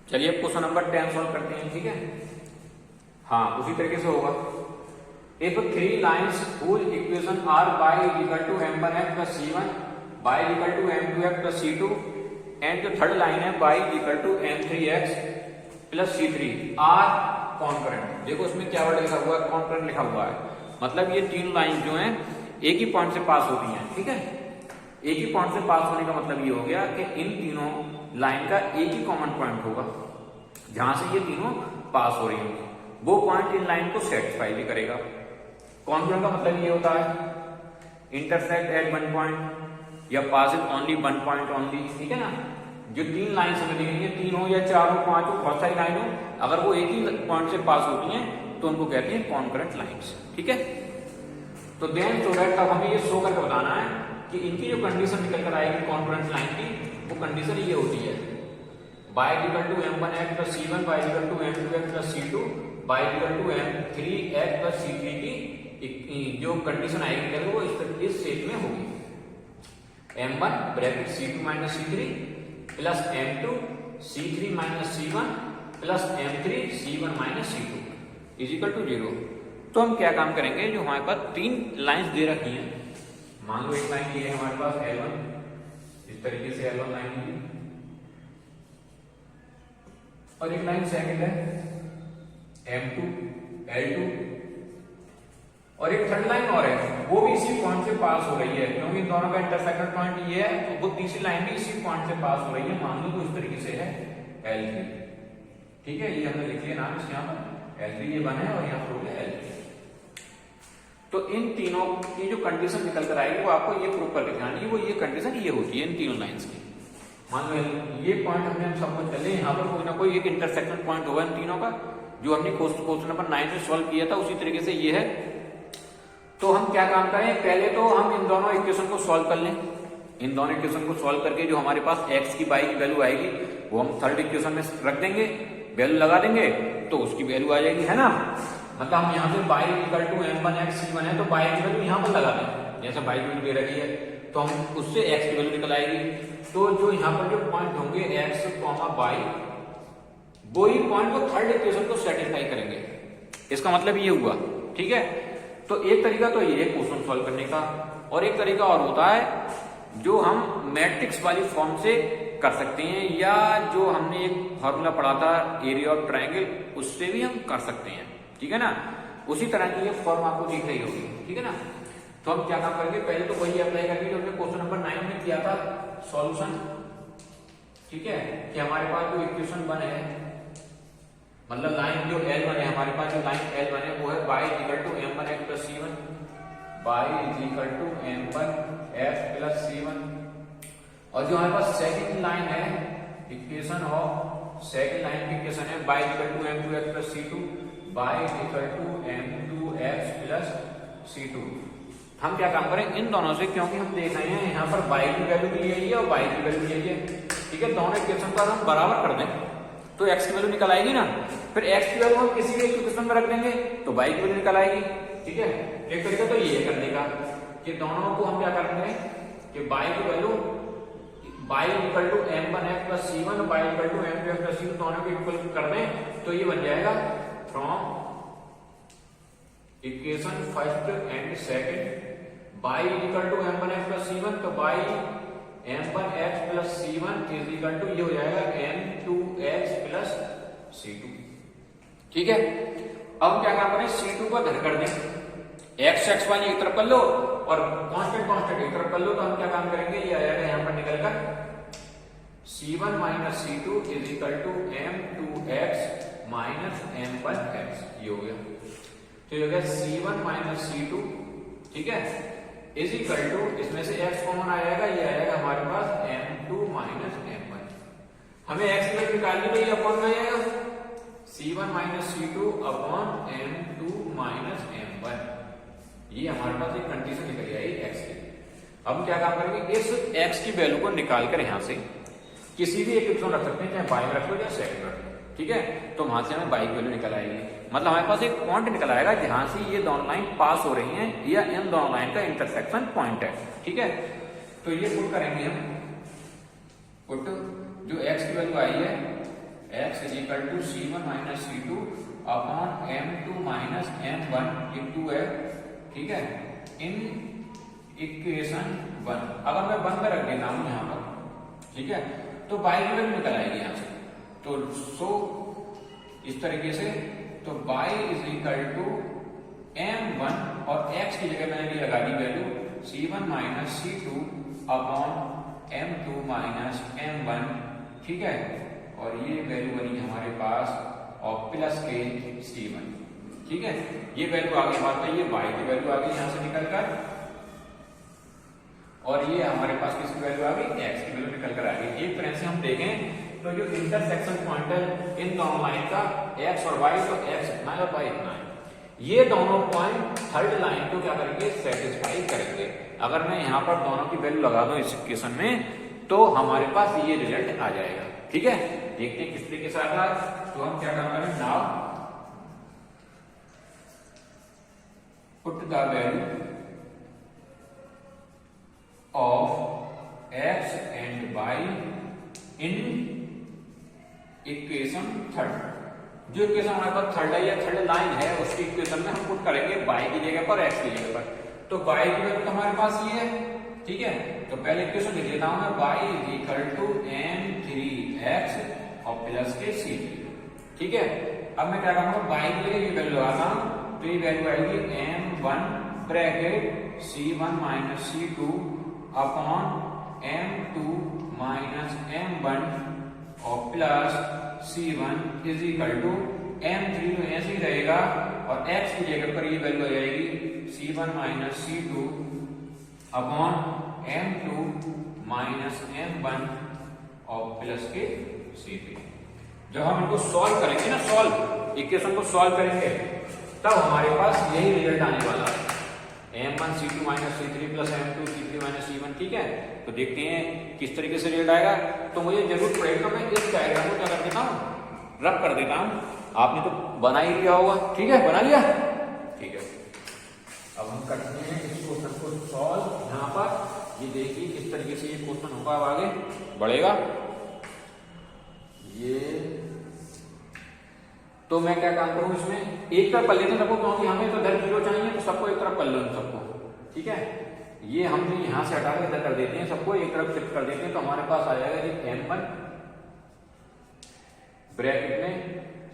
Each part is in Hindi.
चलिए अब क्वेश्चन नंबर 10 सॉल्व करते हैं, ठीक है। हाँ, उसी तरीके से होगा। If 3 lines whose equation are y equal to m1x plus c1 y equal to m2x plus c2 and जो थर्ड लाइन है y equal to m3x plus c3 are concurrent. देखो इसमें क्या वर्ड लिखा हुआ है, कॉन्करेंट लिखा हुआ है। मतलब ये तीन लाइन जो हैं एक ही पॉइंट से पास होती हैं, ठीक है। एक ही पॉइंट से पास होने का मतलब ये हो गया कि इन तीनों लाइन का एक ही कॉमन पॉइंट होगा जहां से ये तीनों पास हो रही होंगी। वो पॉइंट इन लाइन को सेटिस्फाई भी करेगा। कॉन्करेंट का मतलब ये होता है इंटरसेक्ट एट वन पॉइंट या पास ओनली वन पॉइंट ओनली, ठीक है ना। जो तीन लाइन हमें दी गई है, तीन हो या चार हो, पांच हो, बहुत सारी लाइन हो, अगर वो एक ही पॉइंट से पास होती हैं तो उनको कहते हैं कॉन्करेंट लाइन्स, ठीक है। तो देन सो दैट अब हमें ये शो करके बताना है कि इनकी जो कंडीशन निकल कर आएगी कॉन्करेंट लाइन की, वो कंडीशन ये होती है y equal to m1x plus c1 y equal to m2x plus c2 y equal to m3x plus c3 की जो कंडीशन आएगी वो इस शेप में होगी। m1 bracket c2 minus c3 plus m2 c3 minus c1 plus m3 c1 minus c2 is equal to 0। तो हम क्या काम करेंगे, जो हमारे पास तीन लाइंस दे रखी हैं, मान लो एक लाइन ये है हमारे पास L1, इस तरीके से L1 लाइन ली, और एक लाइन सेकंड है M2 L2, और एक थर्ड लाइन और है, वो भी इसी पॉइंट से पास हो रही है, क्योंकि दोनों का इंटरसेक्शन पॉइंट ये है, तो वो तीसरी लाइन भी इसी पॉइंट से पास हो रही है। मान लो तो इस तरीके से है L3, ठीक है। ये हमने लिख लिया नाम इसके यहाँ पर L3 ये बना है और यहाँ पर हो गया L3। तो इन तीनों की जो कंडीशन निकल कर आएगी वो आपको ये प्रूव कर दिखानी है, वो ये कंडीशन ये होती है इन तीनों लाइंस की। मान लो ये पॉइंट हमने समझ चले, यहाँ पर कोई ना कोई एक इंटरसेक्शन पॉइंट होगा इन तीनों का, जो हमने क्वेश्चन नंबर 9 में सॉल्व किया था, उसी तरीके से ये है। तो हम क्या काम करें, पहले तो हम इन दोनों इक्वेशन को सॉल्व कर लें। इन दोनों इक्वेशन को सॉल्व करके जो हमारे पास x की y की वैल्यू आएगी वो हम थर्ड इक्वेशन में रख देंगे, वैल्यू लगा देंगे तो उसकी वैल्यू आ जाएगी, है ना। मतलब हम यहाँ से y equal to m1x c1 है तो y की वैल्यू यहाँ पर लगा दें, जैसे y की वैल्यू दे रखी है तो हम उससे x की वैल्यू निकल आएगी। तो जो यहाँ पर जो पॉइंट होंगे x, y, वो ही पॉइंट को थर्ड इक्वेशन को सेटिस्फाई करेंगे। इसका मतलब ये हुआ, ठीक है। तो एक तरीका तो ये है क्वेश्चन सॉल्व करने का, और एक तरीका और होता है जो हम मैट्रिक्स वाली फॉर्म से कर सकते हैं, या जो हमने एक फॉर्मूला पढ़ा था एरिया ऑफ ट्रायंगल, उससे भी हम कर सकते हैं, ठीक है ना। उसी तरह की ये फॉर्म आपको दिख रही होगी, ठीक है ना। तो हम क्या काम करेंगे, पहले तो वही अप्लाई करेंगे जो हमने क्वेश्चन नंबर 9 में किया था, सॉल्यूशन, ठीक है। कि हमारे पास जो इक्वेशन 1 है, मतलब लाइन जो L1 है, हमारे पास जो लाइन L1 है वो है y equal to m1x plus c1, y equal to m1x plus c1, और जो हमारे पास सेकंड लाइन है इक्वेशन ऑफ सेकंड लाइन की इक्वेशन है y equal to m2x plus c2, y equal to m2x plus c2। हम क्या काम करें इन दोनों से, क्योंकि हम देख रहे हैं यहाँ पर y की वैल्यू भी यही है और y की वैल्यू यही है, ठीक है। दोनों इक्वेशन को हम बराबर कर दें तो x की वैल्यू निकल आएगी ना। फिर x की वैल्यू हम किसी भी इक्वेशन में रख देंगे तो y की वैल्यू निकल आएगी, ठीक है। एक तरीका तो ये है करने का कि दोनों को हम क्या करेंगे कि y की value y equal to m1x plus c1, y equal to m2x plus c2 दोनों को इक्वल कर दें तो ये बन जाएगा from equation first and second y equal to m1x plus c1, तो y m1x plus c1 is equal to ये हो जाएगा m2x प्लस c2, ठीक है। अब हम क्या काम करें, c2 को धर कर दें, x वाली एक तरफ कर लो और कांस्टेंट एक तरफ कर लो, तो हम क्या काम करेंगे, ये आ जाएगा यहाँ पर निकल कर c1 minus c2 is equal to m2x minus m1x, ये हो गया। तो ये हो गया c1 माइनस c2, ठीक है, इज इक्वल टू, इसमें से x कॉमन आएगा, ये आएगा हमारे पास m2 माइनस m1। हमें x की वैल्यू निकालनी तो ये अपॉन में आएगा c1 minus c2 upon m2 minus m1। ये हमारे पास एक कंडीशन निकल आई x की। अब हम क्या काम करेंगे, इस x की वैल्यू को निकाल कर यहां से किसी भी एक इक्वेशन रख सकते हैं, चाहे y में रख लो या सेकंड में रख लो, ठीक है। तो वहां से हमें y की वैल्यू निकल आएगी, मतलब हमारे पास एक पॉइंट निकल आएगा जहां से ये दोनों लाइन पास हो रही हैं, या इन दोनों लाइन का इंटरसेक्शन पॉइंट है, ठीक है। तो ये पुट करेंगे हम, पुट जो x की वैल्यू आई है x is equal to C1 minus C2 upon M2 minus M1 into F, ठीक है, इन इक्वेशन 1। अगर मैं 1 में रख देता हूं यहां पर, ठीक है, तो y की वैल्यू निकल आएगी यहां से। तो सो इस तरीके से तो y is equal to M1 और x की जगह मैंने लगा दी value C1 minus C2 upon M2 minus M1, ठीक है, और ये वैल्यू बनी हमारे पास और प्लस के C1, ठीक है। ये वैल्यू आगे हमारे ये y की वैल्यू आ गई यहां से निकल कर, और ये हमारे पास किसकी वैल्यू आ गई, x की वैल्यू निकल कर आ गई। एक तरह से हम देखें तो जो इंटरसेक्शन पॉइंट है इन दोनों लाइन का x और y, तो x इतना है और y इतना है, ये दोनों पॉइंट थर्ड लाइन को क्या करेंगे, सेटिस्फाई करेंगे। अगर मैं यहाँ पर दोनों की वैल्यू लगा दूं इस इक्वेशन में तो हमारे पास ये रिजल्ट आ जाएगा, ठीक है। देखते हैं किस तरीके से आता है। तो हम क्या काम करें, now put the value of x and y in equation third. जो इक्वेशन हमारे पास थर्ड है या थर्ड लाइन है उसकी इक्वेशन में हम पुट करेंगे y की जगह पर x की जगह पर। तो y की वैल्यू तो हमारे पास ये है, ठीक है। तो पहले इक्वेशन लिख लेता हूं मैं, y is equal to m3x और प्लस के c3, ठीक है। अब मैं क्या करूंगा, y की जगह ये वैल्यू लगाता हूं, तो ये वैल्यू आएगी m1 bracket c1 minus c2 upon m2 minus m1 और plus c1 is equal to m3 तो ऐसे ही रहेगा और x की जगह पर ये वैल्यू आ जाएगी c1 minus c2 upon m2 minus m1 और प्लस के c3। जब हम इनको सॉल्व करेंगे ना, सॉल्व इक्वेशन को सॉल्व करेंगे तब हमारे पास यही रिजल्ट आने वाला है, m1 c2 minus c3 plus m2 c3 minus c1, ठीक है। तो देखते हैं किस तरीके से रिजल्ट आएगा। तो मुझे जरूरत पड़ेगा मैं इस डायग्राम को क्या कर देता हूँ, रब कर देता हूँ। आपने तो बना ही लिया होगा, ठीक है, बना लिया, ठीक है। अब हम करते हैं इस क्वेश्चन को सॉल्व। यहाँ पर ये देखिए किस तरीके से ये क्वेश्चन होगा, अब आगे बढ़ेगा ये। तो मैं क्या काम करूं, इसमें एक तरफ कर लेते हैं सबको, क्योंकि हमें तो इधर 0 चाहिए तो सबको एक तरफ कर लो सबको, ठीक है। ये हमने यहां से हटा के इधर कर देते हैं, सबको एक तरफ शिफ्ट कर देते हैं। तो हमारे पास आ जाएगा ये m1 ब्रैकेट में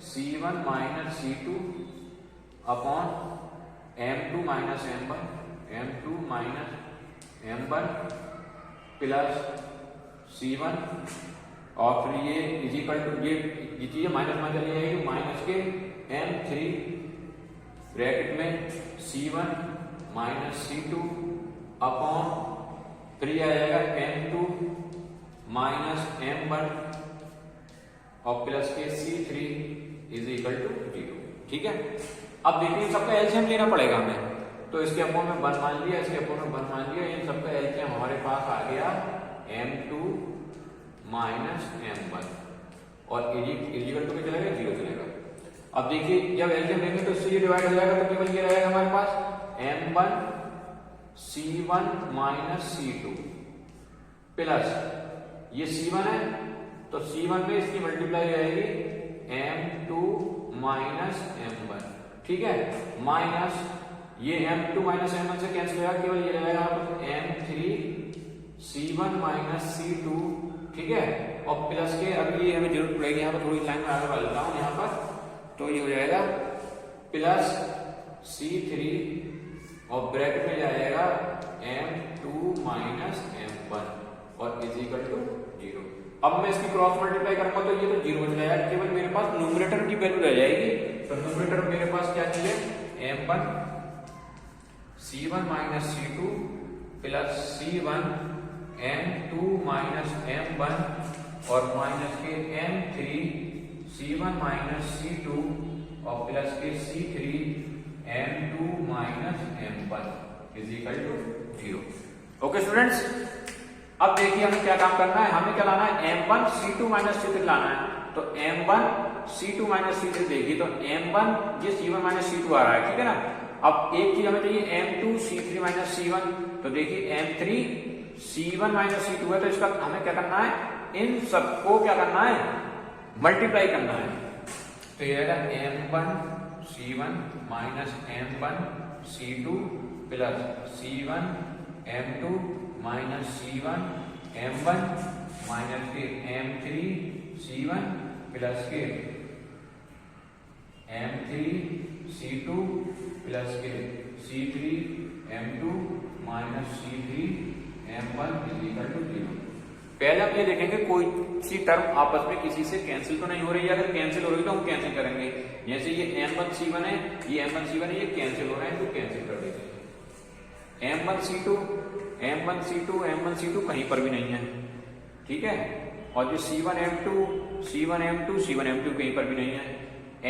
c1 minus c2 upon m2 minus m1 m2 minus m1 plus c1 और फिर ये इज इक्वल टू ये चीजें माइनस में चली जाएगी, माइनस के m3 ब्रैकेट में c1 माइनस c2 अपॉन फिर ये आ जाएगा m2 माइनस m1 और प्लस के c3 इज इक्वल टू 0, ठीक है। अब देखिए सबका एलसीएम लेना पड़ेगा हमें, तो इसके अपों में 1 मान लिया, इसके अपों में 1 मान लिया, इन सबका एलसीएम हमारे पास आ गया m2 माइनस m1 और इजिकल टू क्या चलेगा, 0 चलेगा। अब देखिए जब एलसीएम लेंगे तो इससे ये डिवाइड हो जाएगा, तो केवल ये रहेगा हमारे पास m1 c1 minus c2 plus ये c1 है तो c1 में इसकी मल्टीप्लाई रहेगी m2 माइनस m1, ठीक है, माइनस ये m2 माइनस m1 से कैंसिल हो जाएगा, केवल ये रहेगा m3 c1 माइनस c2, ठीक है, और प्लस के अभी ये हमें जरूरत पड़ेगी, यहाँ पर थोड़ी लाइन में आगे बढ़ लेता हूँ यहाँ पर, तो ये हो जाएगा प्लस c3 और ब्रैकेट में जाएगा m2 माइनस m1 और इज इक्वल टू 0। अब मैं इसकी क्रॉस मल्टीप्लाई करूंगा तो ये तो 0 हो जाएगा, केवल मेरे पास न्यूमरेटर की वैल्यू रह जाएगी। तो न्यूमरेटर मेरे पास क्या चीज है, m1 c1 minus c2 plus c1 m2 minus m1 और माइनस के m3 c1 माइनस c2 और प्लस के c3 m2 minus m1 is equal to 0। Okay students, अब देखिए हमें क्या काम करना है, हमें क्या लाना है, m1 c2 माइनस c3 लाना है। तो m1 c2 माइनस c3 देखिए तो m1 ये c1 माइनस c2 आ रहा है, ठीक है ना। अब एक चीज हमें चाहिए m2 c3 माइनस c1, तो देखिए m3 c1 माइनस c2 है, तो इसका हमें क्या करना है, इन सबको क्या करना है मल्टीप्लाई करना है। तो ये आएगा m1c1 minus m1 c2 plus c1 m2 minus c1 m1 minus के m3 c1 प्लस के m3 c2 प्लस के c3 m2 minus c3 m1 equal to 0। पहले हम ये देखेंगे कोई सी टर्म आपस में किसी से कैंसिल तो नहीं हो रही है। अगर कैंसिल हो रही तो हम कैंसिल करेंगे। जैसे ये m1c1 है, ये m1c1 है, ये कैंसिल हो रहा है तो कैंसिल कर देते हैं। m1c2 m1c2 m1c2 कहीं पर भी नहीं है, ठीक है। और जो c1m2 c1m2 c1m2 कहीं पर भी नहीं है।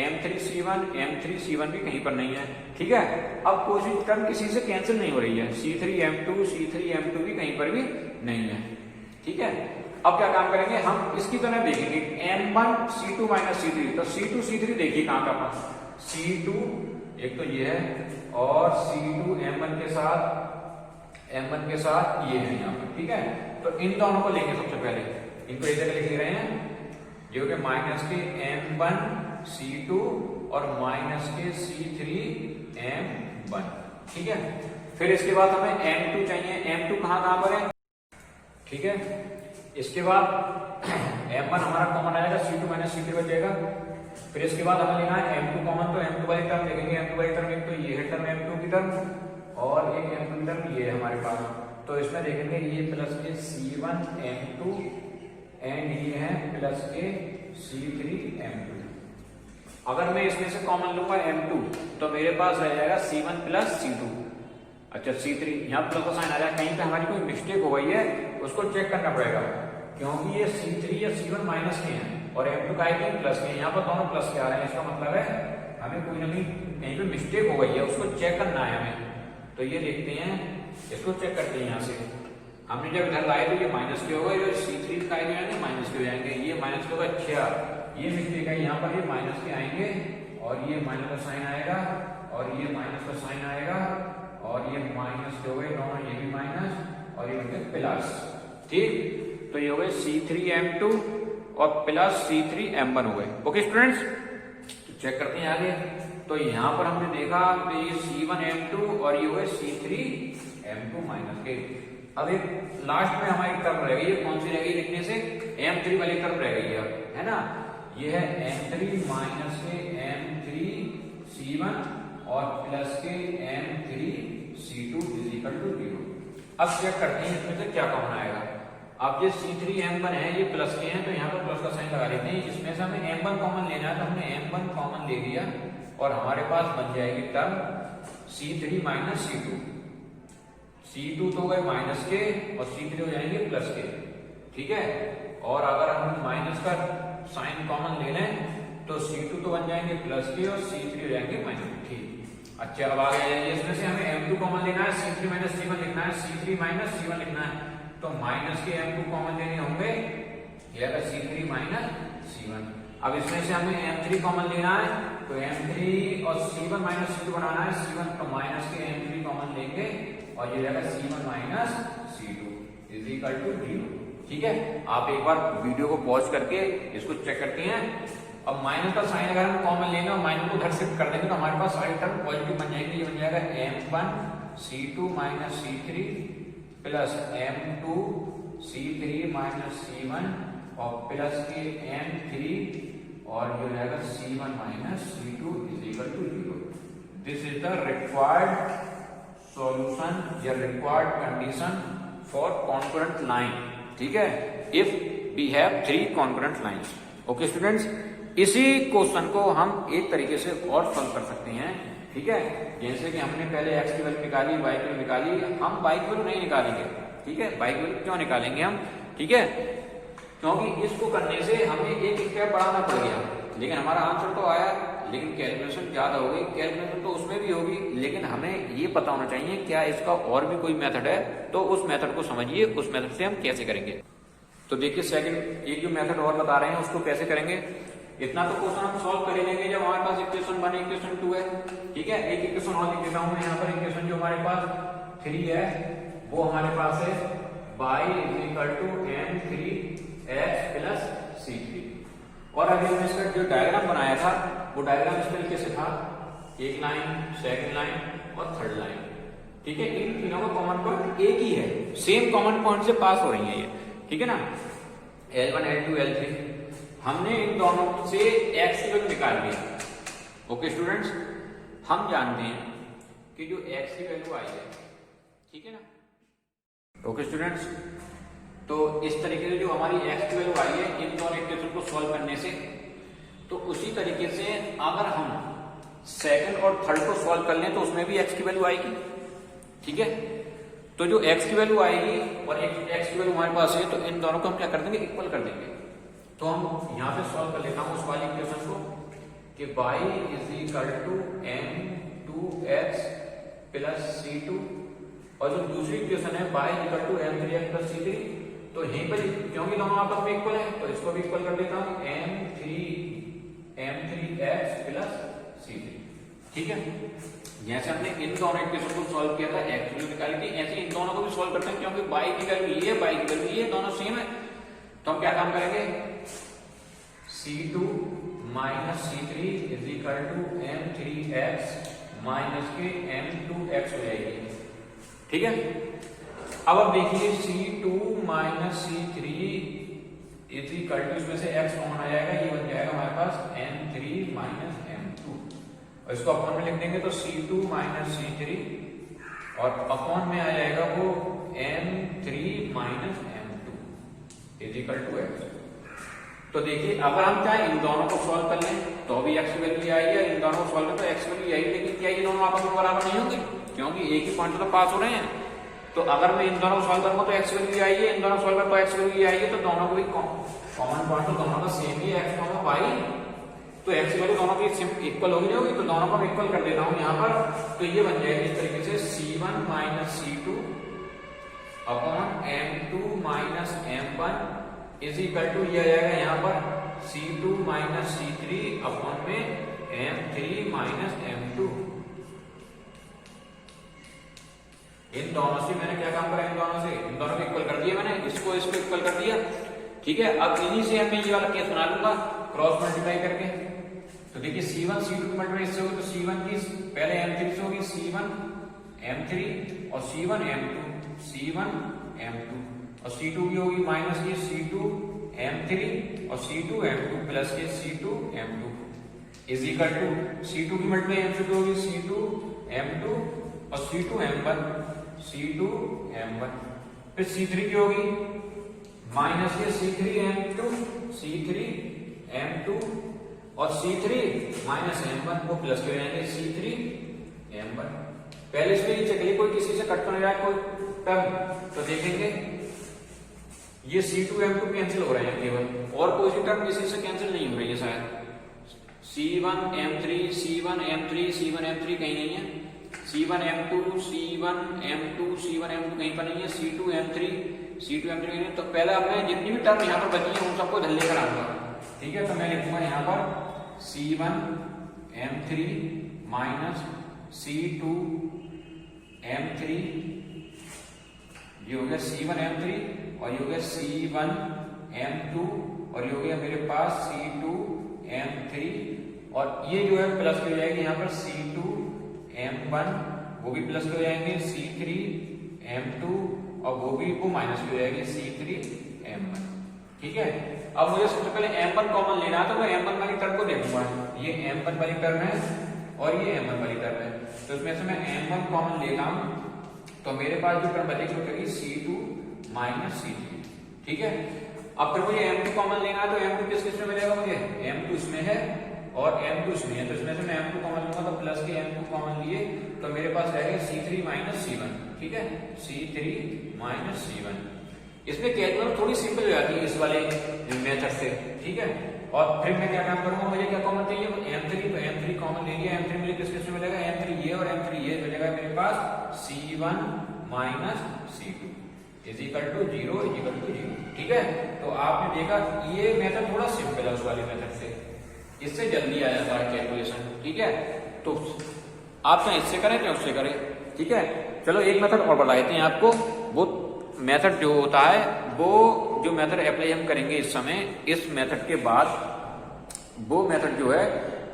m3c1 m3c1 भी कहीं पर नहीं है, ठीक है। अब कोई सी टर्म किसी से कैंसिल नहीं हो रही है। c3m2 c3m2 भी कहीं पर भी नहीं है, ठीक है। अब क्या काम करेंगे, हम इसकी तरह देखेंगे m1 c2 माइनस c3। तो c2 c3 देखिए कहां का पास, c2 एक तो ये है और c2 m1 के साथ ये है यहाँ पर, ठीक है। तो इन दोनों को लेंगे सबसे पहले, इनको इधर लिख रहे हैं जो कि माइनस के m1 c2 और माइनस के c3 m1, ठीक है। फिर इसके बाद हमें m2 चाहिए। m2 कहां पर है, ठीक है। इसके बाद m1 हमारा कॉमन आएगा, c2 माइनस c3 बच जाएगा। फिर इसके बाद हमें लेना है m2 कॉमन, तो m2 वाली टर्म देखेंगे। m2 वाली टर्म एक तो ये है टर्म m2 की टर्म और एक m2 की टर्म ये है हमारे पास। तो इसमें देखेंगे ये प्लस के c1 m2 एंड ये है प्लस के c3 m2। अगर मैं इसमें से कॉमन लूंगा m2 तो मेरे पास रह जाएगा c1 प्लस c2। अच्छा c3 यहाँ प्लस का साइन आ जाएगा, कहीं पे हमारी कोई मिस्टेक हो गई है उसको चेक करना पड़ेगा, क्योंकि ये c3 या c1 माइनस के हैं और m2 का है प्लस के, यहाँ पर दोनों प्लस के आ रहे हैं। इसका मतलब है हमें कोई ना कहीं पे मिस्टेक हो गई है, उसको चेक करना है हमें। तो ये देखते हैं, इसको चेक करते हैं। यहाँ से हमने जब इधर लाए तो ये माइनस के होगा, ये c3 का आएंगे माइनस के हो जाएंगे, ये माइनस के होगा। अच्छा ये मिस्टेक है, यहाँ पर ये माइनस के आएंगे और ये माइनस का साइन आएगा और ये माइनस का साइन आएगा और ये माइनस के हो गए दोनों, ये भी माइनस और ये बन गए प्लस, ठीक। तो ये हो गए c3m2 और प्लस c3m1 हो गए। ओके स्टूडेंट्स, तो चेक करते हैं आगे। तो यहाँ पर हमने देखा तो ये c1m2 और ये हो गए c3m2 माइनस के। अब एक लास्ट में हमारी टर्म रह गई है, कौन सी रह गई लिखने से, m3 वाली टर्म रह गई है ना। ये है m3 माइनस के m3c1 और प्लस के m3c2 इज इक्वल टू 0। अब चेक करते हैं इसमें से क्या कॉमन आएगा। अब ये c3m1 है, ये प्लस के हैं तो यहाँ पर प्लस का साइन लगा लेते हैं। इसमें से हमें m1 कॉमन लेना है तो हमने m1 कॉमन ले लिया और हमारे पास बन जाएगी term c3 minus c2। c2 तो गए माइनस के और c3 हो जाएंगे प्लस के, ठीक है। और अगर हम माइनस का साइन कॉमन ले लें तो c2 तो बन जाएंगे प्लस के और c3 हो जाएंगे माइनस के, ठीक। अच्छा अब आगे जाइए, इसमें से हमें m2 कॉमन लेना है, c3 माइनस c1 लिखना है, c3 माइनस c1 लिखना है। तो माइनस के m2 कॉमन लेने होंगे, ये आएगा c3 माइनस c1। अब इसमें से हमें m3 कॉमन लेना है तो m3 और c1 माइनस c2 बनाना है, c1 तो माइनस के m3 कॉमन लेंगे और ये जाएगा c1 minus c2 is equal to 0, ठीक है। आप एक बार वीडियो को पॉज करके इसको चेक करते हैं। अब माइनस का साइन अगर हम कॉमन लेंगे और माइनस को उधर शिफ्ट कर देंगे तो हमारे पास सारी टर्म पॉजिटिव बन जाएगी। ये बन जाएगा m1 c2 minus c3 plus m2 c3 minus c1 और प्लस के m3 और ये हो जाएगा c1 minus c2 is equal to 0। This is the required solution या required condition for concurrent line, ठीक है, if we have 3 concurrent lines. Okay students, इसी क्वेश्चन को हम एक तरीके से और सॉल्व कर सकते हैं, ठीक है। जैसे कि हमने पहले x की वैल्यू निकाली, y की वैल्यू निकाली, हम y की वैल्यू नहीं निकालेंगे, ठीक है। y की वैल्यू क्यों निकालेंगे हम, ठीक है, क्योंकि इसको करने से हमें एक स्टेप बढ़ाना पड़ गया, लेकिन हमारा आंसर तो आया, लेकिन कैलकुलेशन ज्यादा हो गई। कैलकुलेशन तो उसमें भी होगी, लेकिन हमें ये पता होना चाहिए क्या इसका और भी कोई मेथड है, तो उस मेथड को समझिए, उस मेथड से हम कैसे करेंगे। तो देखिए सेकंड एक जो मेथड और बता रहे हैं उसको कैसे करेंगे। इतना तो क्वेश्चन हम सॉल्व कर लेंगे जब हमारे पास इक्वेशन 1 इक्वेशन 2 है, ठीक है। एक इक्वेशन और लिख देता हूं मैं यहाँ पर। इक्वेशन जो हमारे पास 3 है वो हमारे पास है y is equal to m3x plus c3, और अभी हमने इसका जो डायग्राम बनाया था वो डायग्राम इस तरीके से था, एक लाइन, सेकंड लाइन और थर्ड लाइन। ठीक है, इन तीनों का कॉमन पॉइंट एक ही है, सेम कॉमन पॉइंट से पास हो रही है ये। ठीक है ना, L1 L2 L3 हमने इन दोनों से x की वैल्यू निकाल ली। ओके स्टूडेंट्स, हम जानते हैं कि जो x की वैल्यू आई है, ठीक है ना। ओके स्टूडेंट्स, तो इस तरीके से जो हमारी x की वैल्यू आई है इन दोनों इक्वेशन को सॉल्व करने से, तो उसी तरीके से अगर हम सेकंड और थर्ड को सॉल्व कर लें तो उसमें भी x की वैल्यू आएगी। ठीक है, तो जो x की वैल्यू आएगी और x की वैल्यू हमारे पास है, तो इन दोनों को हम क्या कर देंगे, इक्वल कर देंगे। तो हम यहां पे सॉल्व कर लेता हूं उस वाली इक्वेशन को कि y is equal to m2x plus c2, और जो दूसरी इक्वेशन है y equal to m3x plus c3, तो यहीं पर क्योंकि दोनों आपस में इक्वल है तो इसको भी इक्वल कर देता हूं, m3x प्लस c3। ठीक है, जैसे हमने इन दोनों इक्वेशन को सॉल्व किया था, x की वैल्यू निकाली थी, ऐसे इन दोनों को भी सॉल्व करते हैं क्योंकि y की वैल्यू ये है, y की वैल्यू ये, दोनों सेम है। तो हम क्या काम करेंगे, c2 minus c3 is equal to m3x minus के m2x हो जाएगी। ठीक है, अब आप देखिए c2 minus c3 is equal to, इसमें से x कॉमन आ जाएगा, ये बन जाएगा हमारे पास m3 माइनस m2, और इसको अपॉन में लिख देंगे तो c2 माइनस c3 और अपॉन में आ जाएगा वो m3 minus m2 is equal to x। तो देखिए अगर हम चाहे इन दोनों को सॉल्व कर लें तो भी x की वैल्यू आएगी, और इन दोनों को सॉल्व करें तो x की वैल्यू आएगी, लेकिन क्या ये दोनों आपस में बराबर नहीं होंगे क्योंकि एक ही पॉइंट तो पास हो रहे हैं। तो अगर मैं इन दोनों को सॉल्व करूंगा तो x की वैल्यू आएगी, इन दोनों को सॉल्व करूंगा तो x की वैल्यू आएगी, तो दोनों को भी कॉमन पॉइंट तो दोनों का सेम ही है, x कॉमा y, तो x की वैल्यू दोनों की इक्वल होगी, तो दोनों को इक्वल कर देता हूं यहां पर। तो ये बन जाएगी इस तरीके से c1 minus c2 upon m2 minus m1 is equal to, ये आ जाएगा यहां पर c2 माइनस c3 अपॉन में m3 माइनस m2। इन दोनों से मैंने क्या काम करा, इन दोनों को इक्वल कर दिया मैंने, इसको इक्वल कर दिया। ठीक है, अब इन्हीं से मैं ये वाला केस बना लूंगा क्रॉस मल्टीप्लाई करके। तो देखिए c1 c2 की मल्टीप्लाई इससे होगी तो c1 की पहले m3 से होगी, c1 m3 और c1 m2 और c2 की होगी माइनस की c2 m3 और c2 m2 प्लस के c2 m2 is equal to, c2 की मल्टीप्लाई m से होगी c2 m2 और c2 m1 फिर c3 की होगी माइनस के c3 m2 और c3 माइनस m1 को प्लस के जाएंगे c3 m1। पहले इसमें ये चलिए कोई किसी से कट तो नहीं रहा है कोई टर्म, तो देखेंगे ये c2 m2 कैंसिल हो रहे हैं केवल, और कोई सी टर्म किसी से कैंसिल नहीं हो रही है शायद। c1 m3 c1 m3 c1 m3 कहीं नहीं है, c1 m2 c1 m2 कहीं पर नहीं है, c2 m3 कहीं नहीं। तो पहले अब मैं जितनी भी टर्म यहाँ पर बची है उन सबको इधर लेकर आऊंगा। ठीक है, तो मैं लिखूंगा यहाँ पर c1 m3 minus c2 m3, ये हो गया c1 m3 और ये हो गया c1 m2 और ये हो गया मेरे पास c2 m3, और ये जो है प्लस हो जाएगी यहाँ पर c2 m1, वो भी प्लस हो जाएंगे c3 m2 और वो माइनस हो जाएगी c3 m1। ठीक है, अब मुझे सबसे पहले m1 कॉमन लेना है, तो मैं m1 वाली टर्म को देखूंगा, ये m1 वाली टर्म है और ये m1 वाली टर्म है, तो इसमें से मैं m1 कॉमन लेता हूं तो मेरे पास जो टर्म बचेगी वो होगी c2 माइनस c3। ठीक है, अब फिर मुझे m2 कॉमन लेना है, तो m2 किस में मिलेगा मुझे, m2 इसमें है और m2 इसमें है, तो इसमें से मैं m2 कॉमन लूंगा तो प्लस के m2 कॉमन लिए तो मेरे पास रहेगा c3 माइनस c1। ठीक है, c3 माइनस c1। इसमें कैलकुलेशन थोड़ी सिंपल हो जाती है इस वाले मेथड से। ठीक है, और फिर मैं क्या काम करूंगा, मुझे क्या कॉमन चाहिए, m3, तो m3 कॉमन ले लिया, m3 मुझे किस में मिलेगा, m3 ये और m3 ये मिलेगा मेरे पास c1 minus c2 is equal to 0 is equal to 0। ठीक है, तो आपने देखा ये मेथड थोड़ा सिंपल है उस वाले मेथड से, इससे जल्दी आ जाता है कैलकुलेशन। ठीक है, तो आप चाहे इससे करें चाहे उससे करें। ठीक है, चलो एक मेथड और बढ़ा देते हैं आपको। वो मेथड जो होता है, वो जो मेथड अप्लाई हम करेंगे इस समय, इस मेथड के बाद वो मेथड जो है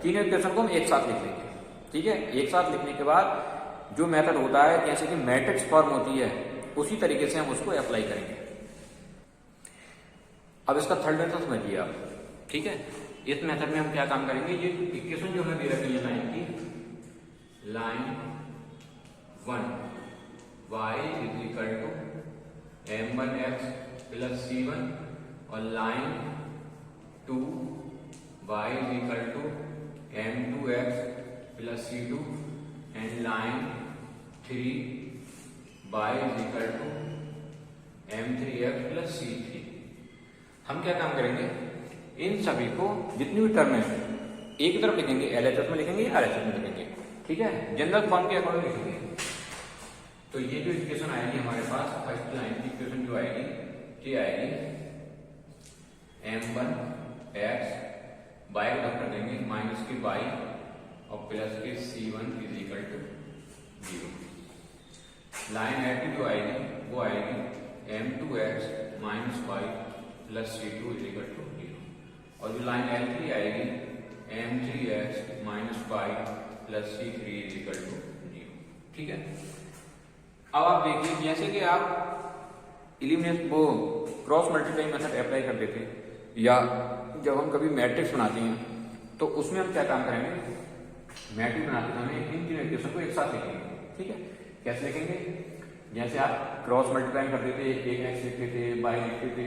तीनों इक्वेशन को हम एक साथ लिख लेंगे। ठीक है, एक साथ लिखने के बाद जो मेथड होता है जैसे कि मैट्रिक्स फॉर्म होती है उसी तरीके से हम उसको अप्लाई करेंगे। अब इसका थर्ड मेथड समझिए आप। ठीक है, इस मेथड में हम क्या काम करेंगे, ये इक्वेशन जो हमें दे रखी है लाइन की, line 1 y is equal to m1x plus c1 और line 2 y is equal to m2x plus c2 and line 3 y is equal to m3x plus c3। हम क्या काम करेंगे, इन सभी को जितनी भी टर्म है एक ही तरफ लिखेंगे, एलएचएस में लिखेंगे या आरएचएस में लिखेंगे। ठीक है, जनरल फॉर्म के अकॉर्डिंग लिखेंगे। तो ये जो इक्वेशन आएगी हमारे पास, फर्स्ट लाइन की इक्वेशन जो आएगी ये आएगी m1x बाय को कर देंगे माइनस के y और प्लस के c1 is equal to 0। Line एट जो आएगी वो आएगी m2x minus y plus c2 is equal to 0। और जो लाइन L3 आएगी m3x minus y plus c3 is equal to 0। ठीक है, अब आप देखिए जैसे कि आप इलिमिनेट वो क्रॉस मल्टीप्लाई मेथड अप्लाई करते थे या जब हम कभी मैट्रिक्स बनाते हैं तो उसमें हम क्या काम करेंगे, मैट्रिक्स बनाते समय इन तीनों इक्वेशन को एक साथ लिखेंगे। ठीक है, कैसे लिखेंगे, जैसे आप क्रॉस मल्टीप्लाई करते थे, एक एक्स लिखते थे, बाई लिखते थे,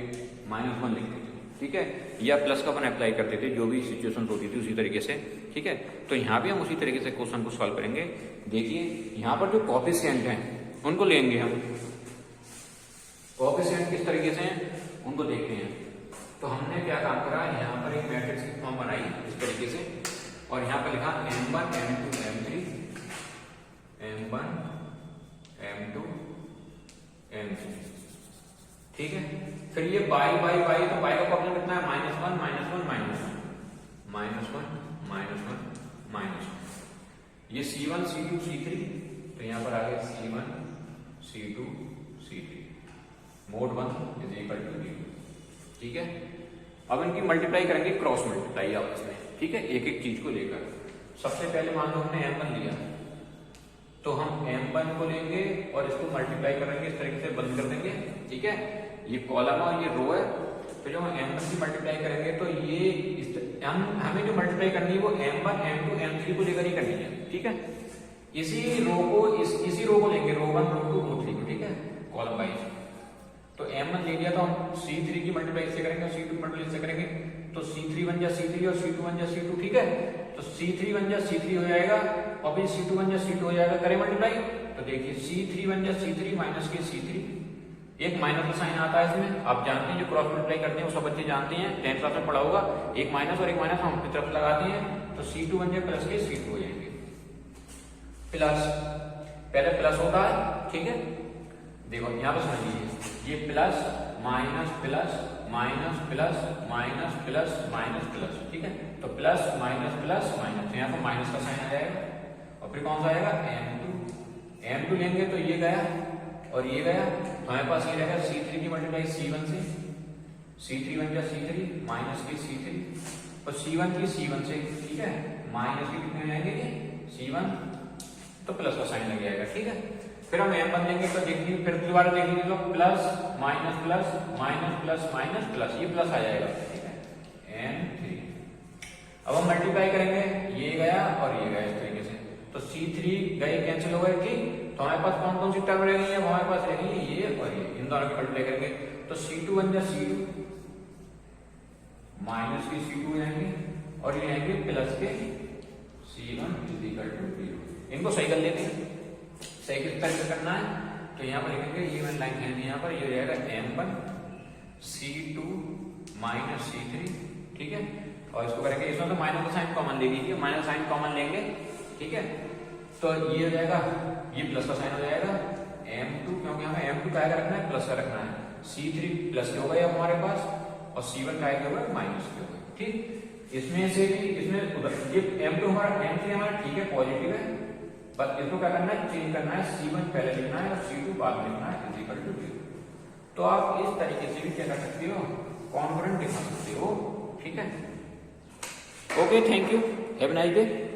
-1 लिखते थे। ठीक है, या प्लस का 1 अप्लाई करते थे, जो भी सिचुएशन होती थी उसी तरीके से। ठीक है, तो यहाँ भी हम उसी तरीके से क्वेश्चन को सॉल्व करेंगे। देखिए यहाँ पर जो कोएफिशिएंट हैं उनको लेंगे हम, कोएफिशिएंट किस तरीके से हैं उनको देखते हैं। तो हमने क्या काम करा, यहाँ पर एक मैट्रिक्स की फॉर्म बनाई इस तरीके से और यहाँ पर लिखा m1 m2 m3 m1 m2 m3। ठीक है, फिर ये बाई बाई बाई, तो बाई का कॉम्प्लीमेंट कितना है, -1 -1 -1 ये c1 c2 c3, तो यहाँ पर आ गया c1 c2 c3 mode 1 is equal to 0। ठीक है, अब इनकी मल्टीप्लाई करेंगे, क्रॉस मल्टीप्लाई आपस में। ठीक है, एक एक चीज को लेकर। सबसे पहले मान लो हमने m1 लिया तो हम m1 को लेंगे और इसको मल्टीप्लाई करेंगे, इस तरीके से बंद कर देंगे। ठीक है, ये कॉलम और ये रो है, तो जब हम m1 की मल्टीप्लाई करेंगे तो ये हमें जो मल्टीप्लाई करनी है वो m1 m2 m3 को लेकर ही करनी है। ठीक है, इसी रो को लेंगे, रो 1 रो 2 रो 3 को। ठीक है, कॉलम वाइज। तो m1 ले लिया तो हम c3 की मल्टीप्लाई इससे करेंगे और c2 की मल्टीप्लाई इससे करेंगे, तो c3 बन जा c3 और c2 बन जा c2। ठीक है, तो c3 बन जा c3 हो जाएगा और फिर c2 बन जा c2 हो जाएगा। करें मल्टीप्लाई, तो देखिए c3 बन जा c3 माइनस के c3, एक माइनस का साइन आता है इसमें। आप जानते हैं जो क्रॉस मल्टीप्लाई करते हैं वो सब बच्चे जानते हैं, 10th क्लास में पढ़ा होगा। एक माइनस और एक माइनस हम अपनी तरफ लगाते हैं, तो c2 बन जाए प्लस के c2 हो जाएंगे। प्लस, पहले प्लस होता है। ठीक है, देखो यहाँ पर समझिए, ये plus minus plus minus plus minus plus minus plus. ठीक है, तो प्लस माइनस प्लस माइनस, यहाँ पर माइनस का साइन आ जाएगा और फिर कौन सा आएगा m2 लेंगे तो ये गया और ये गया, तो हमारे पास ये रहेगा c3 की मल्टीप्लाई c1 से, c3 बन गया c3 माइनस की c3 और c1 की c1 से। ठीक है, माइनस के कितने जाएंगे c1, तो प्लस का साइन लग जाएगा। ठीक है, फिर हम m1 लेंगे तो देखिए, फिर दोबारा देख लीजिए, plus minus plus minus plus minus plus, ये प्लस आ जाएगा। ठीक है, m3। अब हम मल्टीप्लाई करेंगे, ये गया और ये गया इस तरीके से, तो c3 गए कैंसिल हो गए। ठीक, तो हमारे पास कौन कौन सी टर्म रहेगी, हमारे पास रहेगी ये और ये, इन दोनों की मल्टीप्लाई करेंगे तो c2 बन जा c2 माइनस के c2 जाएंगे और ये आएंगे प्लस के c1 इज इक्वल टू 0। इनको सही कर लेते हैं, सही किस तरह से करना है, तो यहाँ पर लिखेंगे, ये मैंने लाइन है यहाँ पर, ये हो जाएगा m1 c2 माइनस c3। ठीक है, और इसको करेंगे, इसमें तो माइनस का साइन कॉमन ले लीजिए, माइनस साइन कॉमन लेंगे। ठीक है, तो ये हो जाएगा, ये प्लस का साइन हो जाएगा m2, क्योंकि हमें m2 क्या रखना है, प्लस का रखना है। c3 प्लस के हो गए हमारे पास और c1 क्या हो गया, माइनस के हो गए। ठीक, इसमें से भी इसमें उधर ये m2 हमारा, m3 हमारा ठीक है पॉजिटिव है, बस इसको क्या करना है, चेंज करना है, c1 पहले लिखना है और c2 बाद में लिखना है, इज इक्वल टू 0। तो आप इस तरीके से भी क्या कर सकते हो, कॉन्ग्रुएंट दिखा सकते हो। ठीक है, okay, thank you, have a nice day.